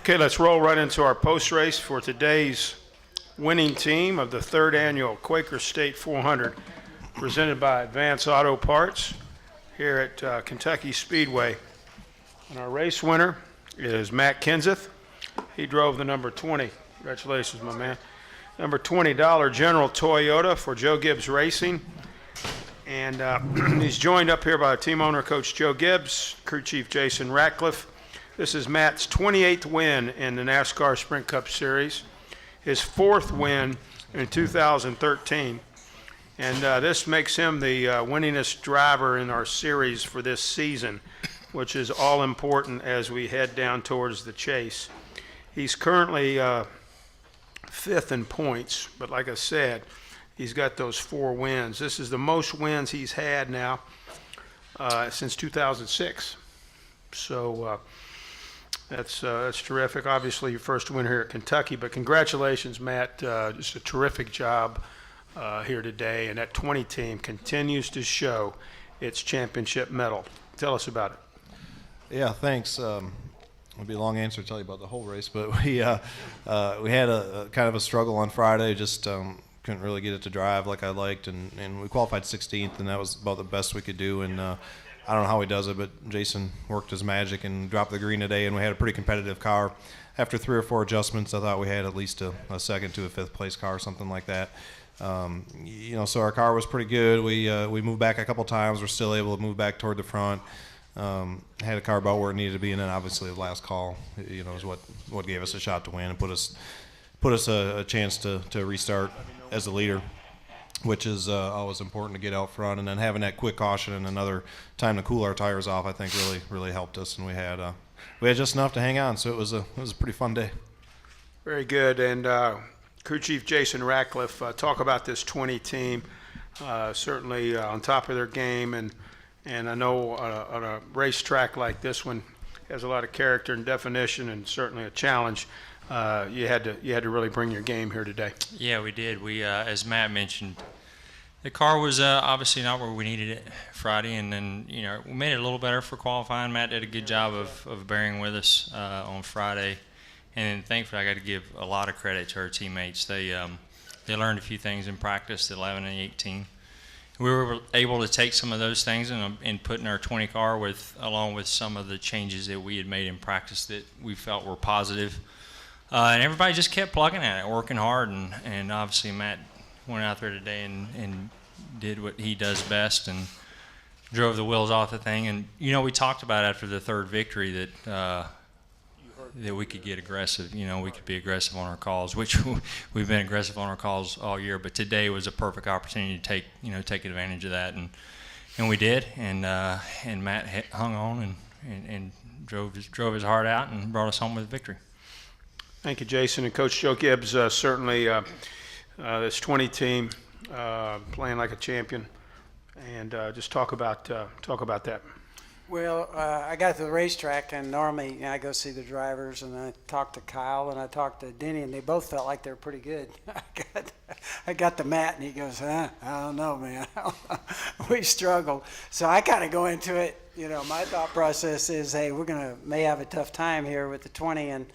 Okay, let's roll right into our post race for today's winning team of the third annual Quaker State 400, presented by Advance Auto Parts here at Kentucky Speedway. And our race winner is Matt Kenseth. He drove the number 20. Congratulations, my man. Number $20 General Toyota for Joe Gibbs Racing. And he's joined up here by team owner, Coach Joe Gibbs, crew chief Jason Ratcliffe. This is Matt's 28th win in the NASCAR Sprint Cup Series, his 4th win in 2013. And this makes him the winningest driver in our series for this season, which is all important as we head down towards the chase. He's currently 5th in points, but like I said, he's got those 4 wins. This is the most wins he's had now since 2006. So that's terrific. Obviously, your first win here at Kentucky, but congratulations, Matt. Just a terrific job here today, and that 20 team continues to show its championship medal. Tell us about it. Yeah, thanks. It'll be a long answer to tell you about the whole race, but we had a kind of a struggle on Friday. Just couldn't really get it to drive like I liked, and we qualified 16th, and that was about the best we could do. And I don't know how he does it, but Jason worked his magic and dropped the green today, and we had a pretty competitive car. After 3 or 4 adjustments, I thought we had at least a second to a 5th place car or something like that. So our car was pretty good. We moved back a couple times. We're still able to move back toward the front. Had a car about where it needed to be, and then obviously the last call, is what gave us a shot to win and put us a chance to restart as the leader, which is always important to get out front. And then having that quick caution and another time to cool our tires off, I think really helped us. And we had just enough to hang on, so it was a pretty fun day. Very good. And crew chief Jason Ratcliffe, talk about this 20 team. Certainly on top of their game, and I know on a racetrack like this one has a lot of character and definition, and certainly a challenge. You had to really bring your game here today. Yeah, we did. We, as Matt mentioned, the car was obviously not where we needed it Friday, and then we made it a little better for qualifying. Matt did a good job of bearing with us on Friday, and then thankfully I got to give a lot of credit to our teammates. They learned a few things in practice, the 11 and 18. We were able to take some of those things and put in our 20 car along with some of the changes that we had made in practice that we felt were positive. And everybody just kept plugging at it, working hard, and obviously Matt went out there today and did what he does best and drove the wheels off the thing. And we talked about after the 3rd victory that we could get aggressive. We could be aggressive on our calls, which we've been aggressive on our calls all year. But today was a perfect opportunity to take advantage of that, and we did. And Matt hung on and drove his heart out and brought us home with a victory. That Jason. And Coach Joe Gibbs, certainly this 20 team playing like a champion, and just talk about that. Well, I got to the racetrack, and normally I go see the drivers, and I talked to Kyle and I talked to Denny, and they both felt like they were pretty good. I got to Matt, and he goes, I don't know, man. We struggled. So I kind of go into it, my thought process is, hey, may have a tough time here with the 20, and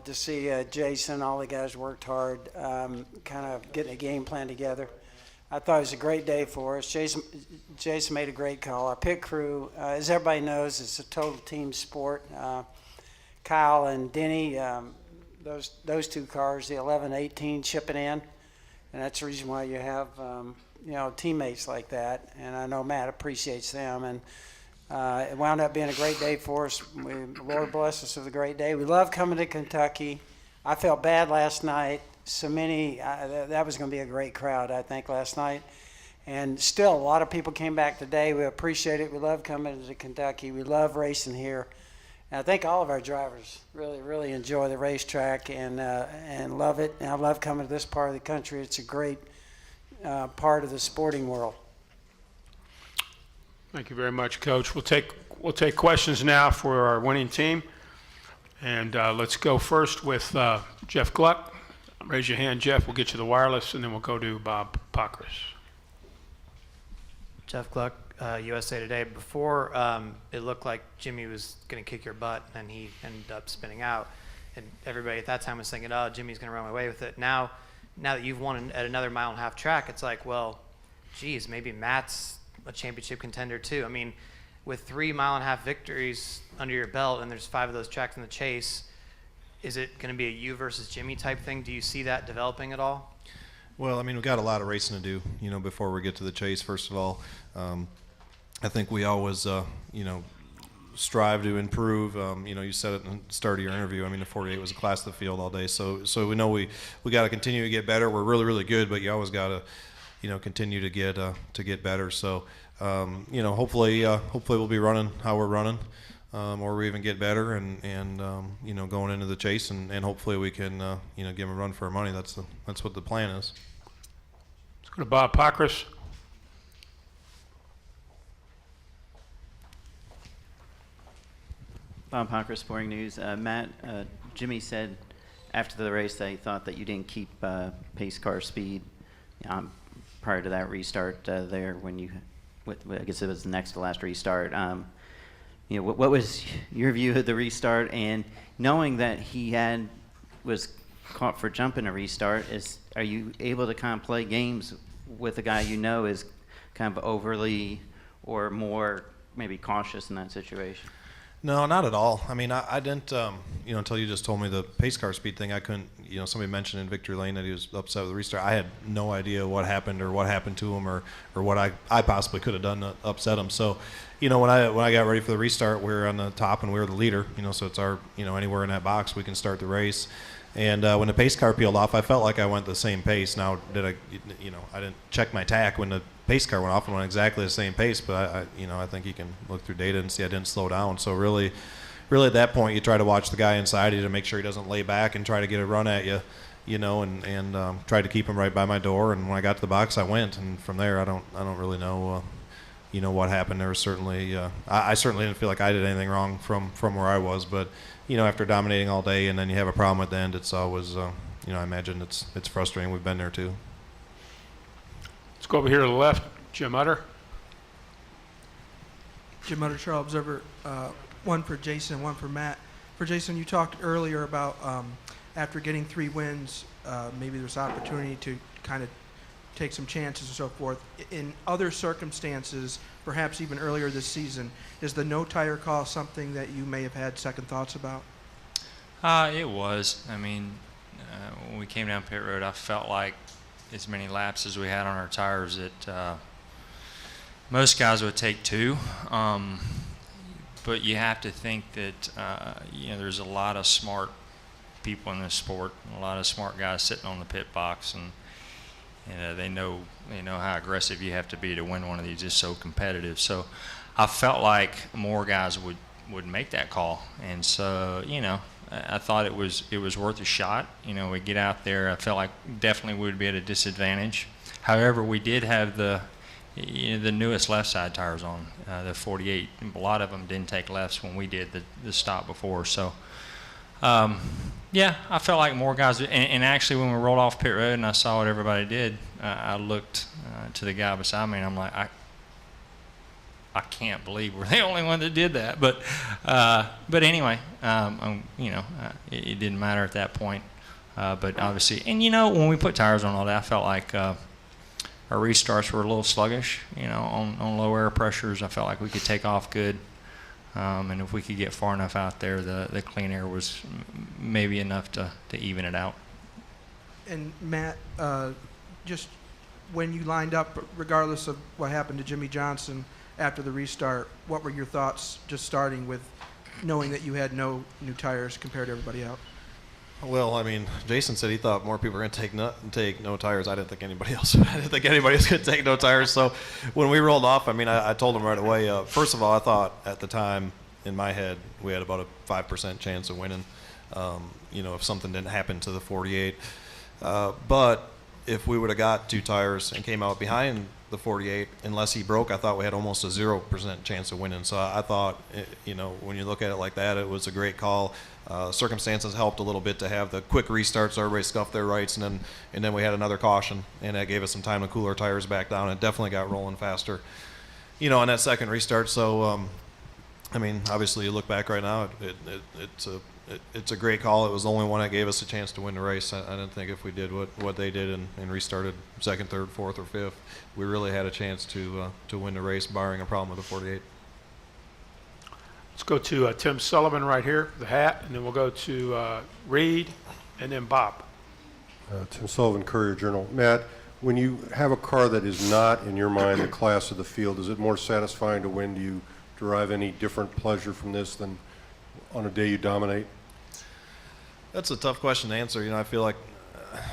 to see Jason, all the guys worked hard, kind of getting a game plan together. I thought it was a great day for us. Jason made a great call. Our pit crew, as everybody knows, it's a total team sport. Kyle and Denny, those 2 cars, the 11, 18, chipping in, and that's the reason why you have teammates like that. And I know Matt appreciates them, and it wound up being a great day for us. Lord bless us with a great day. We love coming to Kentucky. I felt bad last night. So many, that was going to be a great crowd, I think, last night. And still, a lot of people came back today. We appreciate it. We love coming to Kentucky. We love racing here. And I think all of our drivers really, really enjoy the racetrack and love it. And I love coming to this part of the country. It's a great part of the sporting world. Thank you very much, Coach. We'll take questions now for our winning team. And let's go first with Jeff Gluck. Raise your hand, Jeff. We'll get you the wireless, and then we'll go to Bob Pockris. Jeff Gluck, USA Today. Before, it looked like Jimmie was going to kick your butt, and he ended up spinning out. And everybody at that time was thinking, oh, Jimmie's going to run away with it. Now that you've won at another mile-and-a-half track, it's like, well, geez, maybe Matt's a championship contender too. I mean, with 3 mile-and-a-half victories under your belt, and there's 5 of those tracks in the chase, is it going to be a you versus Jimmie type thing? Do you see that developing at all? Well, I mean, we've got a lot of racing to do, before we get to the chase. First of all, I think we always, strive to improve. You said it in the start of your interview. I mean, the 48 was a class of the field all day. So we know we got to continue to get better. We're really, really good, but you always got to, continue to get better. So, hopefully we'll be running how we're running, or we even get better and going into the chase, and hopefully we can, give them a run for our money. That's what the plan is. Let's go to Bob Pockris. Bob Hocker, Sporting News. Matt, Jimmie said after the race that he thought that you didn't keep pace car speed prior to that restart there when I guess it was the next to last restart. What was your view of the restart, and knowing that he was caught for jumping a restart, are you able to kind of play games with a guy is kind of overly or more maybe cautious in that situation? No, not at all. I mean, I didn't, until you just told me the pace car speed thing, I couldn't, somebody mentioned in Victory Lane that he was upset with the restart. I had no idea what happened or what happened to him or what I possibly could have done to upset him. So, when I got ready for the restart, we were on the top and we were the leader, so it's our, anywhere in that box we can start the race. And when the pace car peeled off, I felt like I went the same pace. Now, I didn't check my tack when the pace car went off and went exactly the same pace, but I think you can look through data and see I didn't slow down. So really at that point, you try to watch the guy inside you to make sure he doesn't lay back and try to get a run at you, and try to keep him right by my door. And when I got to the box, I went, and from there, I don't really know, what happened. There was certainly, I certainly didn't feel like I did anything wrong from where I was, but after dominating all day and then you have a problem at the end, it's always, I imagine it's frustrating. We've been there too. Let's go over here to the left. Jim Utter. Jim Utter, Charles Observer. One for Jason, one for Matt. For Jason, you talked earlier about after getting 3 wins, maybe there's opportunity to kind of take some chances and so forth. In other circumstances, perhaps even earlier this season, is the no tire call something that you may have had second thoughts about? It was. I mean, when we came down pit road, I felt like as many laps as we had on our tires that most guys would take 2. But you have to think that there's a lot of smart people in this sport, a lot of smart guys sitting on the pit box, and they know how aggressive you have to be to win one of these. It's so competitive. So I felt like more guys would make that call, and so I thought it was worth a shot. We get out there. I felt like definitely we would be at a disadvantage. However, we did have the newest left side tires on, the 48. A lot of them didn't take lefts when we did the stop before. So, I felt like more guys. And actually, when we rolled off pit road and I saw what everybody did, I looked to the guy beside me and I'm like, I can't believe we're the only one that did that. But anyway, it didn't matter at that point. But obviously, and when we put tires on all day, I felt like our restarts were a little sluggish. On low air pressures, I felt like we could take off good. And if we could get far enough out there, the clean air was maybe enough to even it out. And Matt, just when you lined up, regardless of what happened to Jimmie Johnson after the restart, what were your thoughts just starting with knowing that you had no new tires compared to everybody else? Well, I mean, Jason said he thought more people were going to take no tires. I didn't think anybody else. I didn't think anybody was going to take no tires. So when we rolled off, I mean, I told him right away. First of all, I thought at the time in my head we had about a 5% chance of winning. If something didn't happen to the 48. But if we would have got 2 tires and came out behind the 48, unless he broke, I thought we had almost a 0% chance of winning. So I thought, when you look at it like that, it was a great call. Circumstances helped a little bit to have the quick restarts, so everybody scuffed their rights, and then we had another caution, and that gave us some time to cool our tires back down. It definitely got rolling faster. on that second restart. So, I mean, obviously, you look back right now, it's a great call. It was the only one that gave us a chance to win the race. I didn't think if we did what they did and restarted second, third, fourth, or fifth, we really had a chance to win the race, barring a problem with the 48. Let's go to Tim Sullivan right here, the hat, and then we'll go to Reed and then Bob. Tim Sullivan, Courier-Journal. Matt, when you have a car that is not, in your mind, the class of the field, is it more satisfying to win? Do you derive any different pleasure from this than on a day you dominate? That's a tough question to answer. I feel like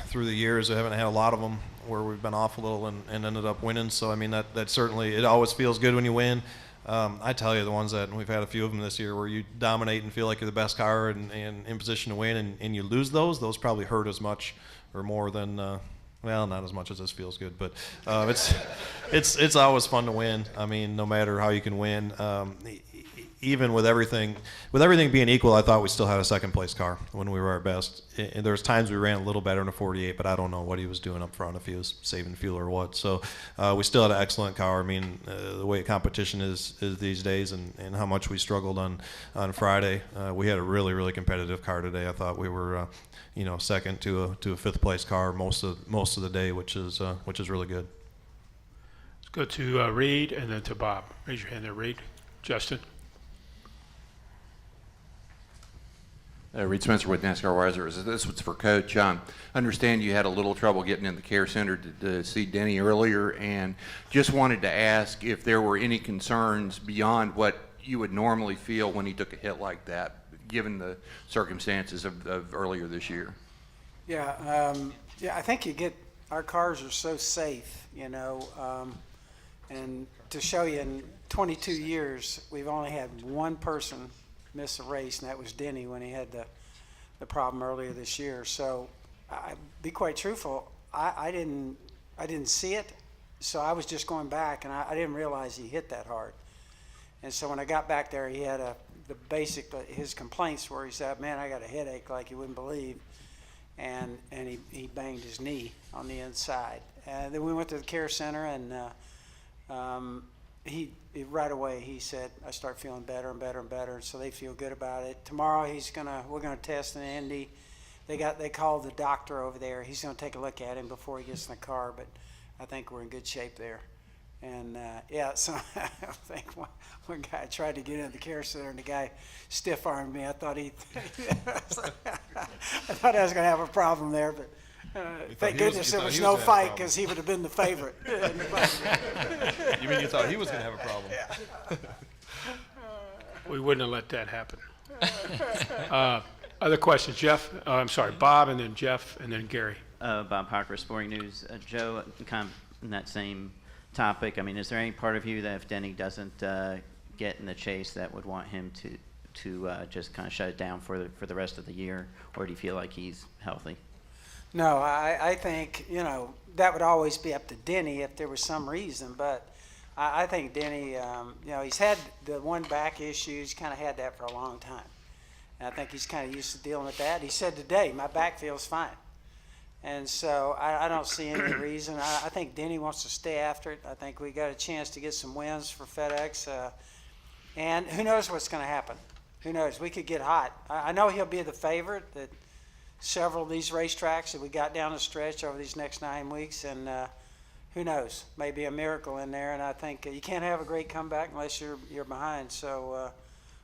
through the years I haven't had a lot of them where we've been off a little and ended up winning. So, I mean, that certainly, it always feels good when you win. I tell you, the ones that, and we've had a few of them this year, where you dominate and feel like you're the best car and in position to win, and you lose those probably hurt as much or more than, well, not as much as this feels good, but it's always fun to win. I mean, no matter how you can win. Even with everything being equal, I thought we still had a second place car when we were our best. And there was times we ran a little better in a 48, but I don't know what he was doing up front, if he was saving fuel or what. So we still had an excellent car. I mean, the way competition is these days, and how much we struggled on Friday, we had a really, really competitive car today. I thought we were second to a fifth place car most of the day, which is really good. Let's go to Reed and then to Bob. Raise your hand there, Reed. Justin. Reed Spencer with NASCAR Wires. This was for Coach. Understand you had a little trouble getting in the care center to see Denny earlier, and just wanted to ask if there were any concerns beyond what you would normally feel when he took a hit like that, given the circumstances of earlier this year. Yeah, I think our cars are so safe, and to show you, in 22 years, we've only had one person miss a race, and that was Denny when he had the problem earlier this year. So, be quite truthful, I didn't see it, so I was just going back, and I didn't realize he hit that hard. And so when I got back there, he had his complaints were, he said, "Man, I got a headache like you wouldn't believe," and he banged his knee on the inside. And then we went to the care center, and he right away he said, "I start feeling better and better and better." So they feel good about it. Tomorrow we're gonna test in Indy. They called the doctor over there. He's gonna take a look at him before he gets in the car. But I think we're in good shape there. And so I think one guy tried to get into the care center, and the guy stiff-armed me. I thought I thought I was gonna have a problem there, but. Thank goodness there was no fight, because he would have been the favorite. You mean you thought he was going to have a problem? We wouldn't have let that happen. Other questions? Jeff? I'm sorry, Bob, and then Jeff, and then Gary. Bob Hocker, Sporting News. Joe, kind of in that same topic, I mean, is there any part of you that if Denny doesn't get in the chase that would want him to just kind of shut it down for the rest of the year, or do you feel like he's healthy? No, I think, that would always be up to Denny if there was some reason, but I think Denny, he's had the one back issue. He's kind of had that for a long time. And I think he's kind of used to dealing with that. He said today, "My back feels fine." And so I don't see any reason. I think Denny wants to stay after it. I think we got a chance to get some wins for FedEx. And who knows what's going to happen? Who knows? We could get hot. I know he'll be the favorite at several of these racetracks that we got down the stretch over these next 9 weeks, and who knows, maybe a miracle in there. And I think you can't have a great comeback unless you're behind. So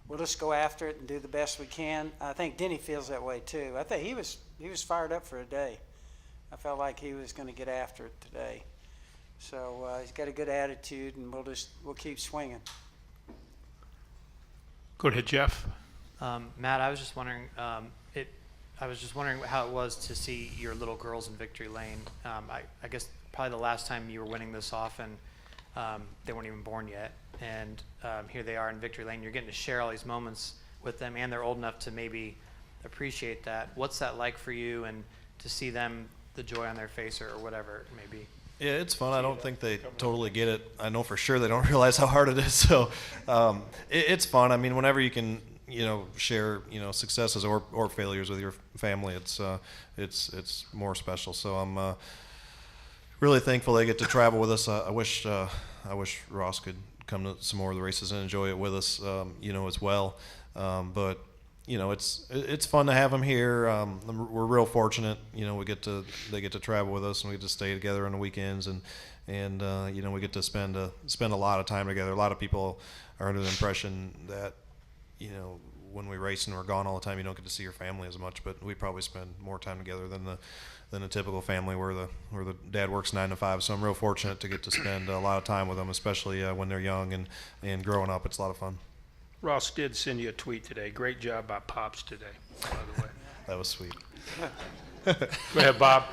we'll just go after it and do the best we can. I think Denny feels that way too. I think he was fired up for a day. I felt like he was going to get after it today. So he's got a good attitude, and we'll keep swinging. Go ahead, Jeff. Matt, I was just wondering. I was just wondering how it was to see your little girls in victory lane. I guess probably the last time you were winning this often, they weren't even born yet. And here they are in victory lane. You're getting to share all these moments with them, and they're old enough to maybe appreciate that. What's that like for you, and to see them, the joy on their face, or whatever it may be? Yeah, it's fun. I don't think they totally get it. I know for sure they don't realize how hard it is. So it's fun. I mean, whenever you can share successes or failures with your family, it's more special. So I'm really thankful they get to travel with us. I wish Ross could come to some more of the races and enjoy it with us, as well. But it's fun to have them here. We're real fortunate. They get to travel with us, and we get to stay together on the weekends, and we get to spend a lot of time together. A lot of people are under the impression that when we race and we're gone all the time, you don't get to see your family as much. But we probably spend more time together than a typical family where the dad works 9 to 5. So I'm real fortunate to get to spend a lot of time with them, especially when they're young and growing up. It's a lot of fun. Ross did send you a tweet today. Great job by Pops today, by the way. That was sweet. Go ahead, Bob.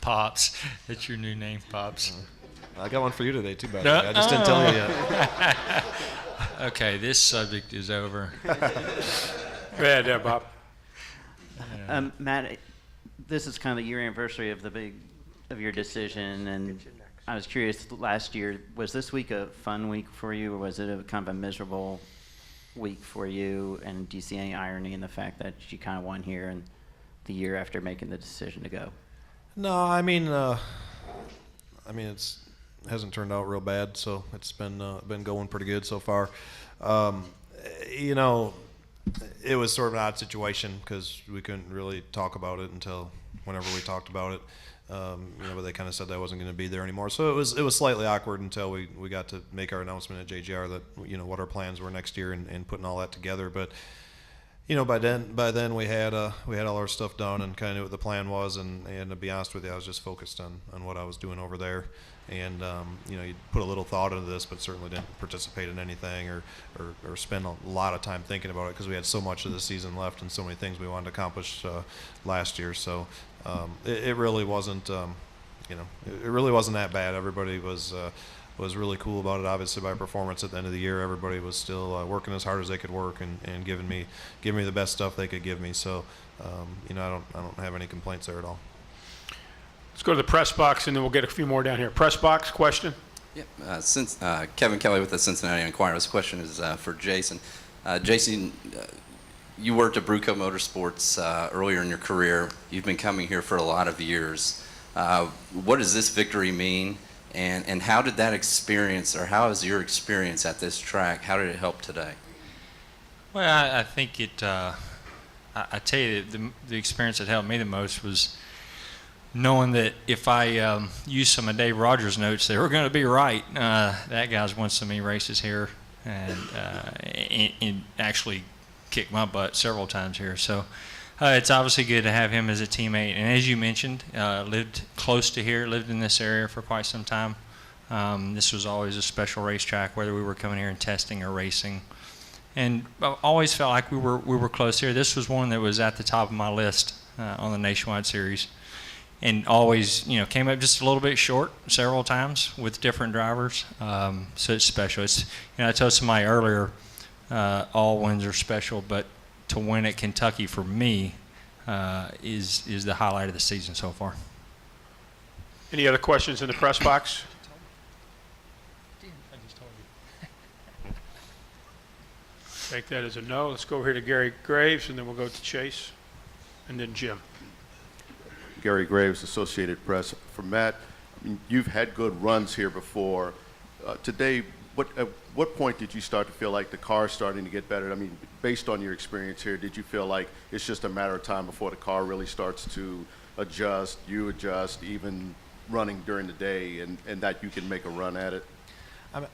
Pops. That's your new name, Pops. I got one for you today too, buddy. No? I just didn't tell you yet. Okay, this subject is over. Go ahead, Bob. Matt, this is kind of the year anniversary of your decision, and I was curious, last year, was this week a fun week for you, or was it a kind of a miserable week for you? And do you see any irony in the fact that you kind of won here and the year after making the decision to go? No, it hasn't turned out real bad, so it's been going pretty good so far. It was sort of an odd situation because we couldn't really talk about it until whenever we talked about it. But they kind of said that I wasn't going to be there anymore. So it was slightly awkward until we got to make our announcement at JGR that what our plans were next year and putting all that together. But by then we had all our stuff done and kind of knew what the plan was. And to be honest with you, I was just focused on what I was doing over there. And you put a little thought into this, but certainly didn't participate in anything or spend a lot of time thinking about it because we had so much of the season left and so many things we wanted to accomplish last year. So it really wasn't, it really wasn't that bad. Everybody was really cool about it. Obviously, by performance at the end of the year, everybody was still working as hard as they could work and giving me the best stuff they could give me. So I don't have any complaints there at all. Let's go to the press box, and then we'll get a few more down here. Press box, question? Yep. Since Kevin Kelly with the Cincinnati Enquirer, this question is for Jason. Jason, you worked at Bruco Motorsports earlier in your career. You've been coming here for a lot of years. What does this victory mean, and how did that experience, or how is your experience at this track, how did it help today? Well, I think it. I tell you, the experience that helped me the most was knowing that if I used some of Dave Rogers' notes, they were going to be right. That guy's won so many races here and actually kicked my butt several times here. So it's obviously good to have him as a teammate. And as you mentioned, lived close to here, lived in this area for quite some time. This was always a special racetrack, whether we were coming here and testing or racing. And I always felt like we were close here. This was one that was at the top of my list on the Nationwide Series. And always, came up just a little bit short several times with different drivers. So it's special. It's, I told somebody earlier, all wins are special, but to win at Kentucky for me is the highlight of the season so far. Any other questions in the press box? Take that as a no. Let's go over here to Gary Graves, and then we'll go to Chase, and then Jim. Gary Graves, Associated Press. For Matt, you've had good runs here before. Today, at what point did you start to feel like the car's starting to get better? I mean, based on your experience here, did you feel like it's just a matter of time before the car really starts to adjust, you adjust, even running during the day, and that you can make a run at it?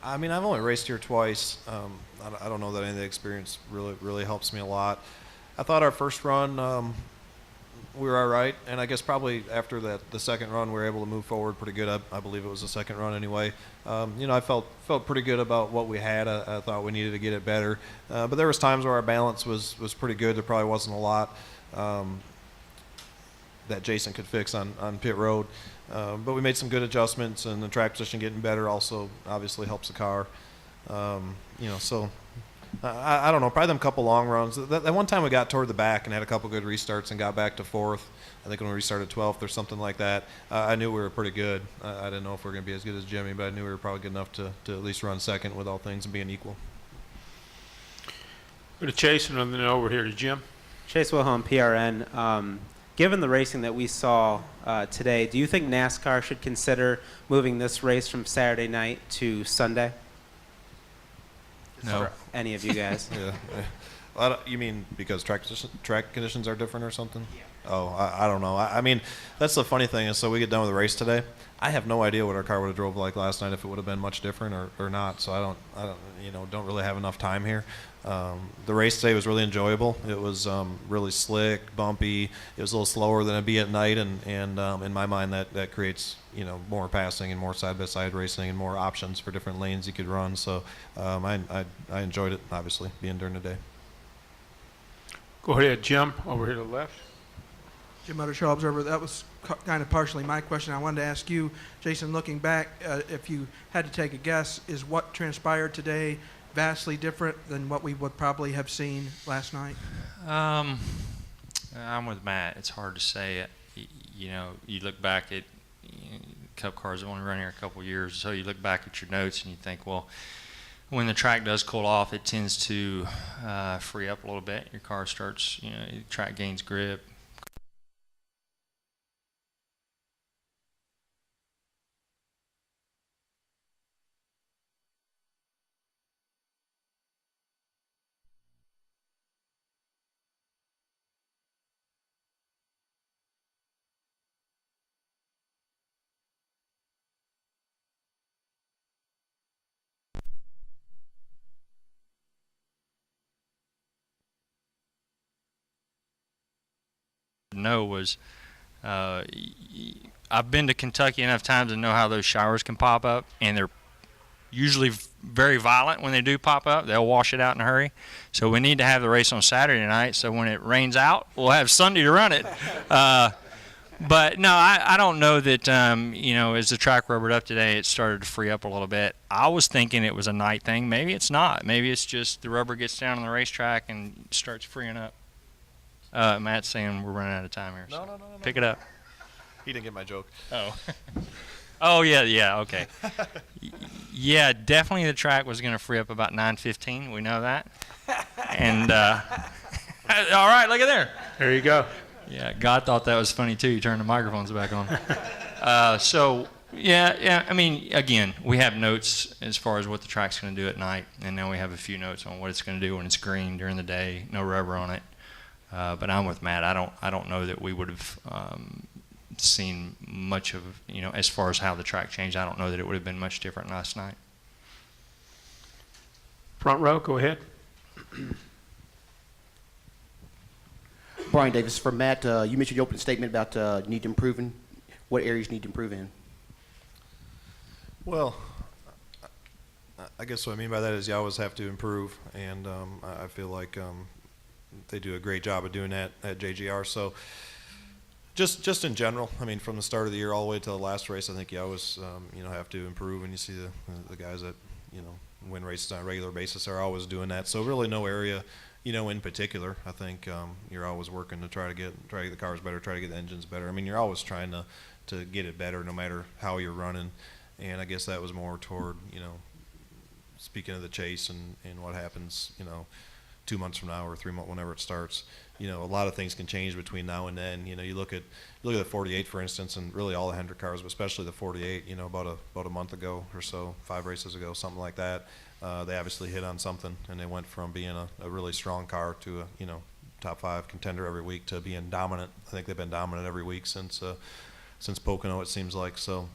I mean, I've only raced here twice. I don't know that any of the experience really helps me a lot. I thought our first run, we were all right, and I guess probably after the second run, we were able to move forward pretty good. I believe it was the second run anyway. I felt pretty good about what we had. I thought we needed to get it better, but there was times where our balance was pretty good. There probably wasn't a lot that Jason could fix on pit road, but we made some good adjustments, and the track position getting better also obviously helps the car. So. I don't know, probably them couple long runs. That one time we got toward the back and had a couple good restarts and got back to fourth. I think when we restarted 12th or something like that, I knew we were pretty good. I didn't know if we were going to be as good as Jimmie, but I knew we were probably good enough to at least run second with all things and being equal. Go to Chase, and then over here to Jim. Chase Wilhelm, PRN. Given the racing that we saw today, do you think NASCAR should consider moving this race from Saturday night to Sunday? No. For any of you guys? Yeah. You mean because track conditions are different or something? Yeah. Oh, I don't know. I mean, that's the funny thing is, so we get done with the race today. I have no idea what our car would have drove like last night, if it would have been much different or not. So I don't really have enough time here. The race today was really enjoyable. It was really slick, bumpy. It was a little slower than it'd be at night, and in my mind that creates more passing and more side-by-side racing and more options for different lanes you could run. So I enjoyed it, obviously, being during the day. Go ahead, Jim, over here to the left. Jim Utter, Show Observer. That was kind of partially my question. I wanted to ask you, Jason, looking back, if you had to take a guess, is what transpired today vastly different than what we would probably have seen last night? I'm with Matt. It's hard to say. You look back at Cup cars that only run here a couple of years, so you look back at your notes and you think, well, when the track does cool off, it tends to free up a little bit. Your car starts, the track gains grip. Was I've been to Kentucky enough times to know how those showers can pop up, and they're usually very violent when they do pop up. They'll wash it out in a hurry. So we need to have the race on Saturday night, so when it rains out, we'll have Sunday to run it. But no, I don't know that, as the track rubbered up today, it started to free up a little bit. I was thinking it was a night thing. Maybe it's not. Maybe it's just the rubber gets down on the racetrack and starts freeing up. Matt's saying we're running out of time here. So No. pick it up. He didn't get my joke. Oh. Oh, yeah, okay. Yeah, definitely the track was going to free up about 9:15. We know that. And, all right, look at there. There you go. Yeah, God thought that was funny, too. You turned the microphones back on. Yeah, I mean, again, we have notes as far as what the track's going to do at night, and then we have a few notes on what it's going to do when it's green during the day, no rubber on it. But I'm with Matt. I don't know that we would have seen much of, as far as how the track changed. I don't know that it would have been much different last night. Front row, go ahead. Brian Davis for Matt. You mentioned your opening statement about need to improve in. What areas need to improve in? Well, I guess what I mean by that is you always have to improve, and I feel like they do a great job of doing that at JGR. So just in general, I mean, from the start of the year all the way to the last race, I think you always have to improve, and you see the guys that win races on a regular basis are always doing that. So really no area in particular. I think you're always working to try to get the cars better, try to get the engines better. I mean, you're always trying to get it better no matter how you're running. And I guess that was more toward speaking of the chase and what happens 2 months from now or 3 months, whenever it starts. A lot of things can change between now and then. You look at the 48, for instance, and really all the Hendrick cars, but especially the 48. About a month ago or so, 5 races ago, something like that. They obviously hit on something, and they went from being a really strong car to a top 5 contender every week to being dominant. I think they've been dominant every week since Pocono, it seems like. So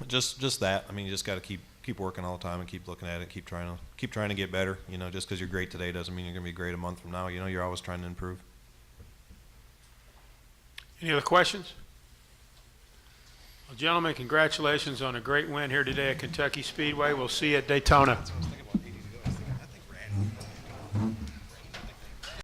just that. I mean, you just got to keep working all the time and keep looking at it, keep trying to get better. Just because you're great today doesn't mean you're going to be great a month from now. You're always trying to improve. Any other questions? Well, gentlemen, congratulations on a great win here today at Kentucky Speedway. We'll see you at Daytona.